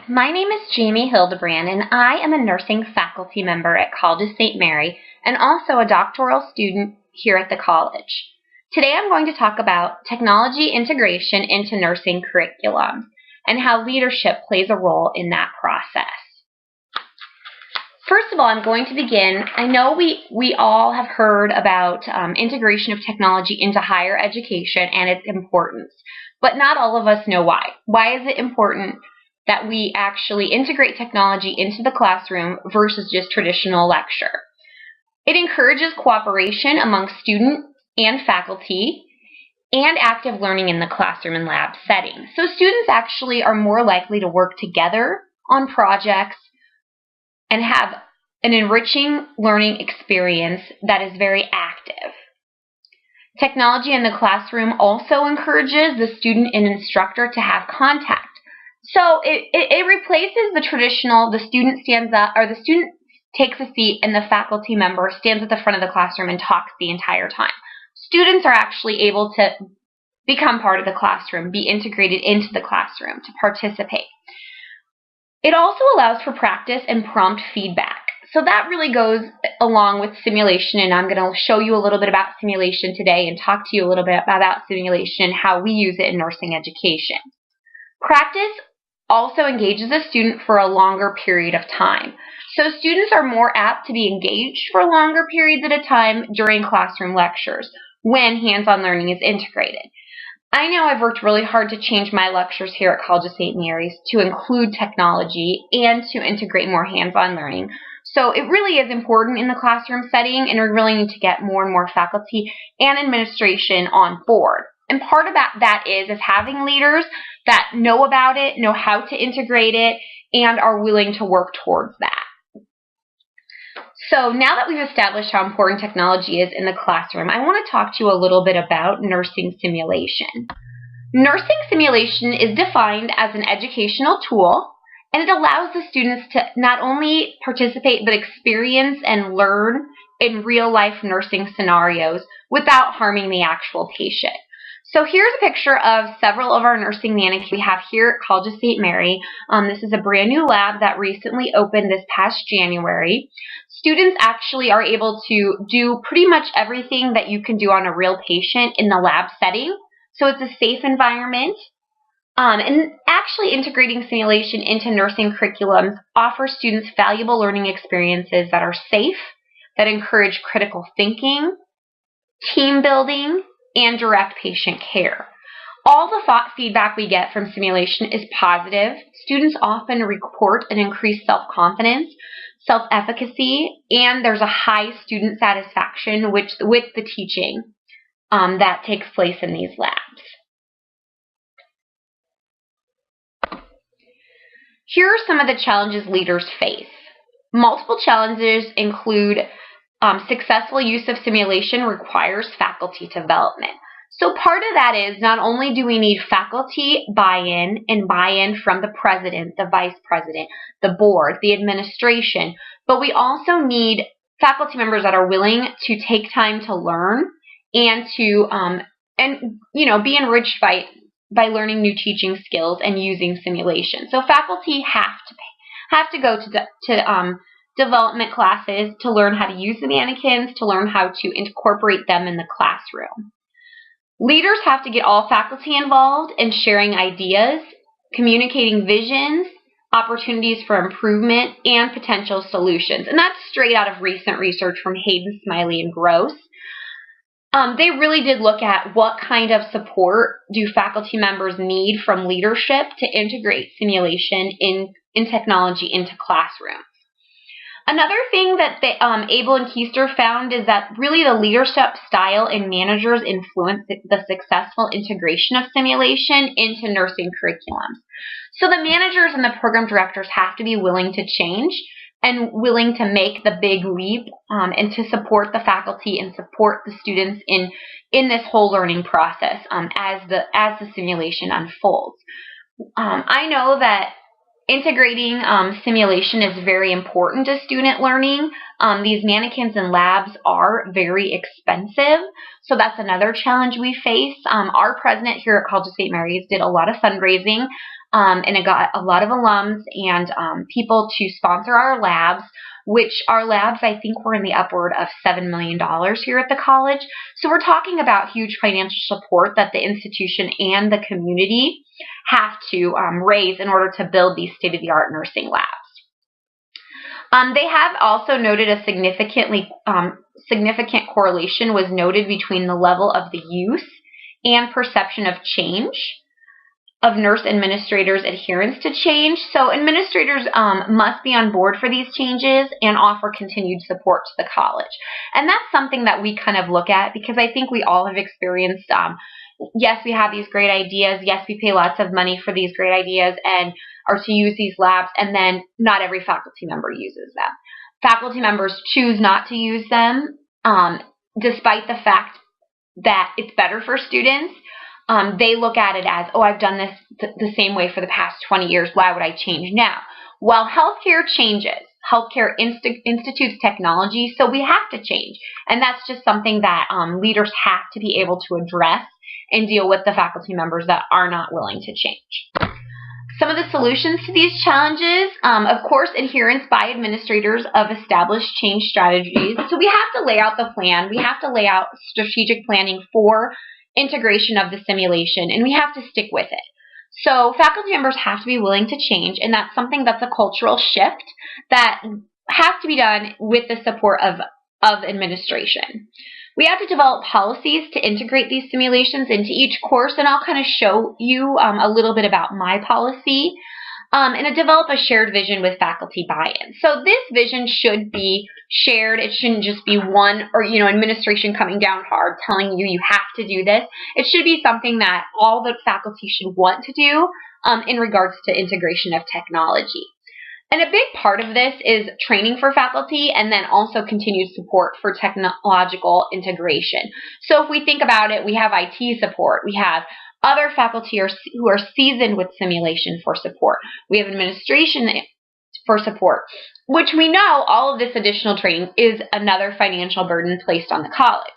My name is Jamie Hildebrand, and I am a nursing faculty member at College of St. Mary and also a doctoral student here at the college. Today I'm going to talk about technology integration into nursing curriculum and how leadership plays a role in that process. First of all, I'm going to begin. I know we all have heard about integration of technology into higher education and its importance, but not all of us know why. Why is it important that we actually integrate technology into the classroom versus just traditional lecture? It encourages cooperation among students and faculty and active learning in the classroom and lab setting. So students actually are more likely to work together on projects and have an enriching learning experience that is very active. Technology in the classroom also encourages the student and instructor to have contact. So it replaces the traditional, the student stands up, or the student takes a seat and the faculty member stands at the front of the classroom and talks the entire time. Students are actually able to become part of the classroom, be integrated into the classroom, to participate. It also allows for practice and prompt feedback. So that really goes along with simulation, and I'm going to show you a little bit about simulation today and talk to you a little bit about simulation and how we use it in nursing education. Practice also engages a student for a longer period of time. So students are more apt to be engaged for longer periods at a time during classroom lectures when hands-on learning is integrated. I know I've worked really hard to change my lectures here at College of St. Mary's to include technology and to integrate more hands-on learning. So it really is important in the classroom setting, and we really need to get more and more faculty and administration on board. And part of that is having leaders that know about it, know how to integrate it, and are willing to work towards that. So now that we've established how important technology is in the classroom, I want to talk to you a little bit about nursing simulation. Nursing simulation is defined as an educational tool, and it allows the students to not only participate but experience and learn in real-life nursing scenarios without harming the actual patient. So here's a picture of several of our nursing mannequins we have here at College of St. Mary. This is a brand new lab that recently opened this past January. Students actually are able to do pretty much everything that you can do on a real patient in the lab setting. So it's a safe environment. And actually integrating simulation into nursing curriculums offers students valuable learning experiences that are safe, that encourage critical thinking, team building, and direct patient care. All the feedback we get from simulation is positive. Students often report an increased self-confidence, self-efficacy, and there's a high student satisfaction with the teaching that takes place in these labs. Here are some of the challenges leaders face. Multiple challenges include successful use of simulation requires faculty development. So part of that is not only do we need faculty buy-in and buy-in from the president, the vice president, the board, the administration, but we also need faculty members that are willing to take time to learn and to be enriched by learning new teaching skills and using simulation. So faculty have to go to development classes to learn how to use the mannequins, to learn how to incorporate them in the classroom. Leaders have to get all faculty involved in sharing ideas, communicating visions, opportunities for improvement, and potential solutions. And that's straight out of recent research from Hayden, Smiley, and Gross. They really did look at what kind of support do faculty members need from leadership to integrate simulation in technology into classrooms. Another thing that Abel and Keister found is that really the leadership style and managers influence the successful integration of simulation into nursing curriculums. So the managers and the program directors have to be willing to change and willing to make the big leap and to support the faculty and support the students in this whole learning process as the simulation unfolds. I know that Integrating simulation is very important to student learning. These mannequins and labs are very expensive, so that's another challenge we face. Our president here at College of St. Mary's did a lot of fundraising, and it got a lot of alums and people to sponsor our labs, which our labs, I think, were in the upward of $7 million here at the college. So we're talking about huge financial support that the institution and the community have to raise in order to build these state-of-the-art nursing labs. They have also noted a significant correlation was noted between the level of the use and perception of change of nurse administrators' adherence to change. So administrators must be on board for these changes and offer continued support to the college. And that's something that we kind of look at, because I think we all have experienced, yes, we have these great ideas. Yes, we pay lots of money for these great ideas and are to use these labs, and then not every faculty member uses them. Faculty members choose not to use them, despite the fact that it's better for students. They look at it as, oh, I've done this the same way for the past 20 years. Why would I change now? Well, healthcare changes. Healthcare institutes technology, so we have to change. And that's just something that leaders have to be able to address and deal with the faculty members that are not willing to change. Some of the solutions to these challenges, of course, adherence by administrators of established change strategies. So we have to lay out the plan. We have to lay out strategic planning for integration of the simulation, and we have to stick with it. So faculty members have to be willing to change, and that's something that's a cultural shift that has to be done with the support of administration. We have to develop policies to integrate these simulations into each course, and I'll kind of show you a little bit about my policy, and to develop a shared vision with faculty buy-in. So this vision should be shared. It shouldn't just be one, or administration coming down hard telling you have to do this. It should be something that all the faculty should want to do in regards to integration of technology. And a big part of this is training for faculty, and then also continued support for technological integration. So if we think about it, we have IT support, we have other faculty who are seasoned with simulation for support, we have administration for support, which we know all of this additional training is another financial burden placed on the college.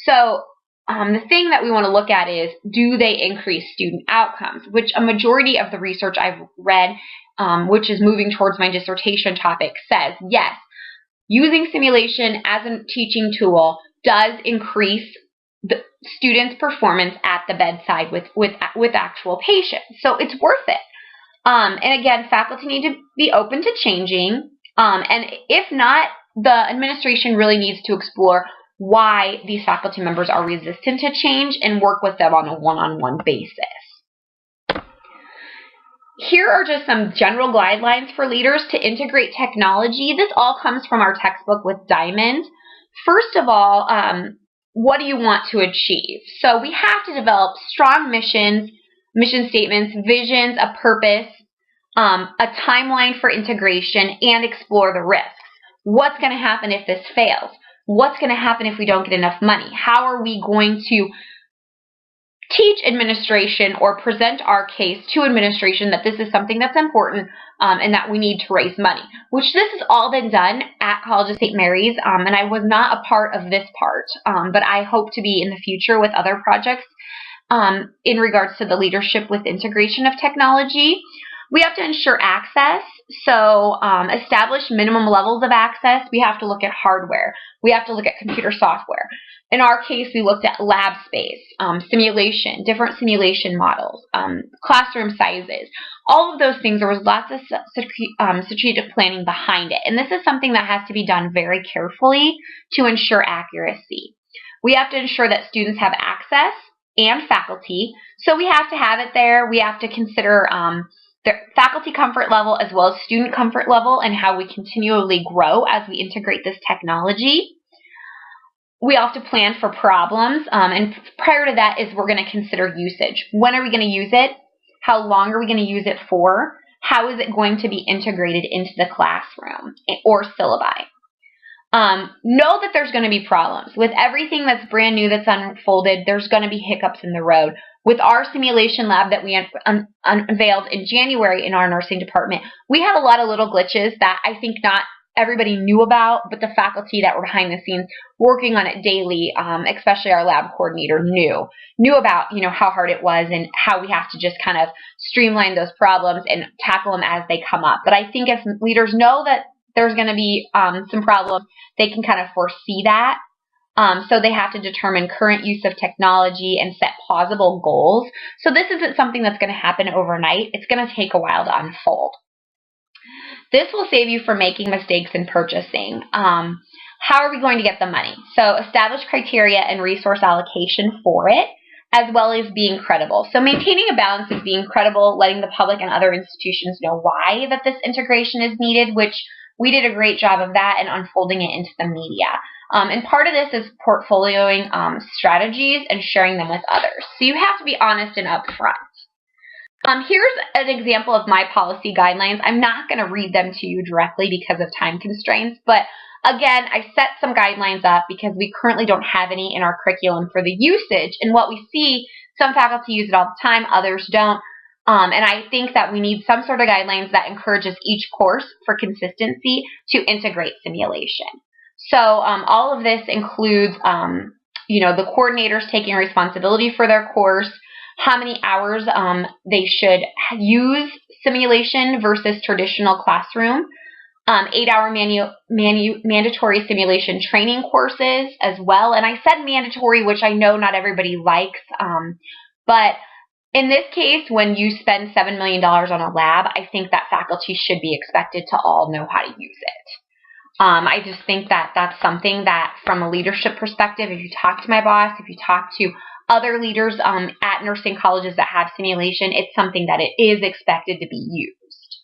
So the thing that we want to look at is, do they increase student outcomes, which a majority of the research I've read, which is moving towards my dissertation topic, says yes, using simulation as a teaching tool does increase the students' performance at the bedside with actual patients. So it's worth it. And again, faculty need to be open to changing. And if not, the administration really needs to explore why these faculty members are resistant to change and work with them on a one-on-one basis. Here are just some general guidelines for leaders to integrate technology. This all comes from our textbook with Diamond. First of all, what do you want to achieve? So we have to develop strong missions, mission statements, visions, a purpose, a timeline for integration, and explore the risks. What's going to happen if this fails? What's going to happen if we don't get enough money? How are we going to teach administration or present our case to administration that this is something that's important and that we need to raise money, which this has all been done at College of St. Mary's, and I was not a part of this part, but I hope to be in the future with other projects in regards to the leadership with integration of technology. We have to ensure access, so establish minimum levels of access. We have to look at hardware. We have to look at computer software. In our case, we looked at lab space, simulation, different simulation models, classroom sizes. All of those things, there was lots of strategic planning behind it. And this is something that has to be done very carefully to ensure accuracy. We have to ensure that students have access and faculty. So we have to have it there. We have to consider the faculty comfort level as well as student comfort level and how we continually grow as we integrate this technology. We have to plan for problems, and prior to that is we're going to consider usage. When are we going to use it? How long are we going to use it for? How is it going to be integrated into the classroom or syllabi? Know that there's going to be problems. With everything that's brand new that's unfolded, there's going to be hiccups in the road. with our simulation lab that we unveiled in January in our nursing department, we had a lot of little glitches that I think not everybody knew about, but the faculty that were behind the scenes working on it daily, especially our lab coordinator, knew about, how hard it was and how we have to just kind of streamline those problems and tackle them as they come up. But I think if leaders know that there's going to be some problems, they can kind of foresee that. So they have to determine current use of technology and set plausible goals. So this isn't something that's going to happen overnight. It's going to take a while to unfold. This will save you from making mistakes in purchasing. How are we going to get the money? So establish criteria and resource allocation for it, as well as being credible. So maintaining a balance of being credible, letting the public and other institutions know why that this integration is needed, which we did a great job of that and unfolding it into the media. And part of this is portfolioing strategies and sharing them with others. So you have to be honest and upfront. Here's an example of my policy guidelines. I'm not going to read them to you directly because of time constraints, but again, I set some guidelines up because we currently don't have any in our curriculum for the usage. And what we see, some faculty use it all the time, others don't. And I think that we need some sort of guidelines that encourages each course for consistency to integrate simulation. So all of this includes, the coordinators taking responsibility for their course, how many hours they should use simulation versus traditional classroom, 8-hour mandatory simulation training courses as well. And I said mandatory, which I know not everybody likes, but in this case, when you spend $7 million on a lab, I think that faculty should be expected to all know how to use it. I just think that that's something that, from a leadership perspective, if you talk to my boss, if you talk to other leaders at nursing colleges that have simulation, it's something that it is expected to be used.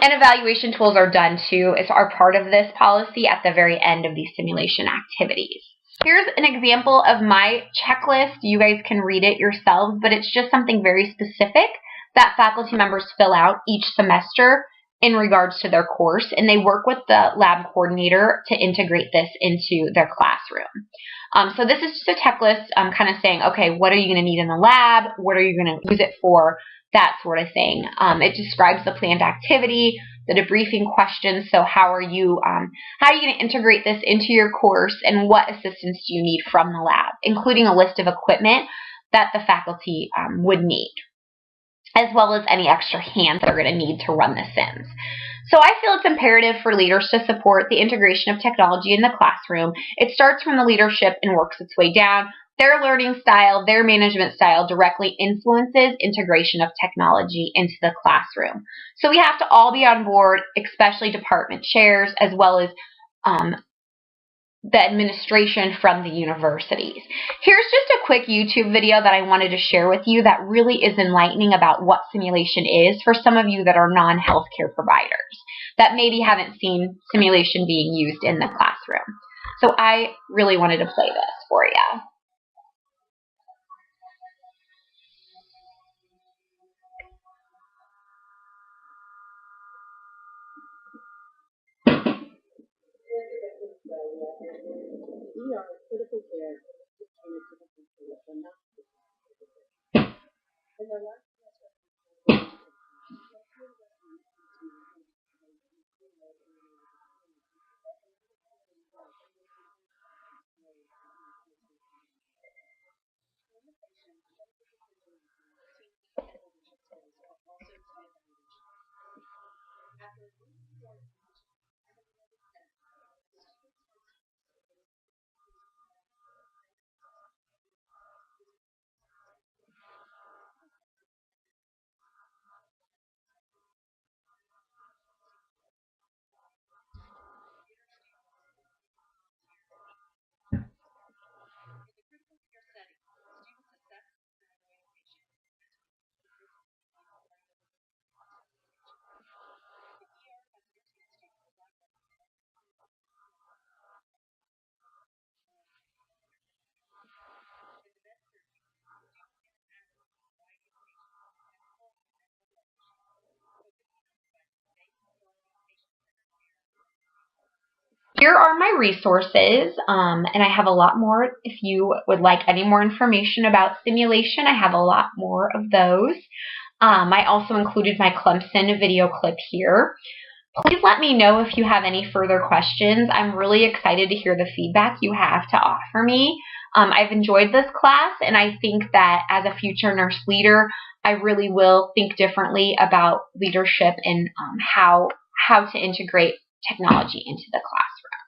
And evaluation tools are done too, are part of this policy at the very end of these simulation activities. Here's an example of my checklist. You guys can read it yourselves, but it's just something very specific that faculty members fill out each semester in regards to their course, and they work with the lab coordinator to integrate this into their classroom. So this is just a checklist kind of saying, okay, what are you going to need in the lab? What are you going to use it for? That sort of thing. It describes the planned activity, the debriefing questions. So how are you going to integrate this into your course, and what assistance do you need from the lab, including a list of equipment that the faculty would need, as well as any extra hands they're going to need to run the sims. So I feel it's imperative for leaders to support the integration of technology in the classroom. It starts from the leadership and works its way down. Their learning style, their management style directly influences integration of technology into the classroom. So we have to all be on board, especially department chairs, as well as the administration from the universities. Here's just a quick YouTube video that I wanted to share with you that really is enlightening about what simulation is for some of you that are non-healthcare providers that maybe haven't seen simulation being used in the classroom. So I really wanted to play this for you. Critical care and the last here are my resources, and I have a lot more. If you would like any more information about simulation, I have a lot more of those. I also included my Clemson video clip here. Please let me know if you have any further questions. I'm really excited to hear the feedback you have to offer me. I've enjoyed this class, and I think that as a future nurse leader, I really will think differently about leadership and how to integrate technology into the classroom.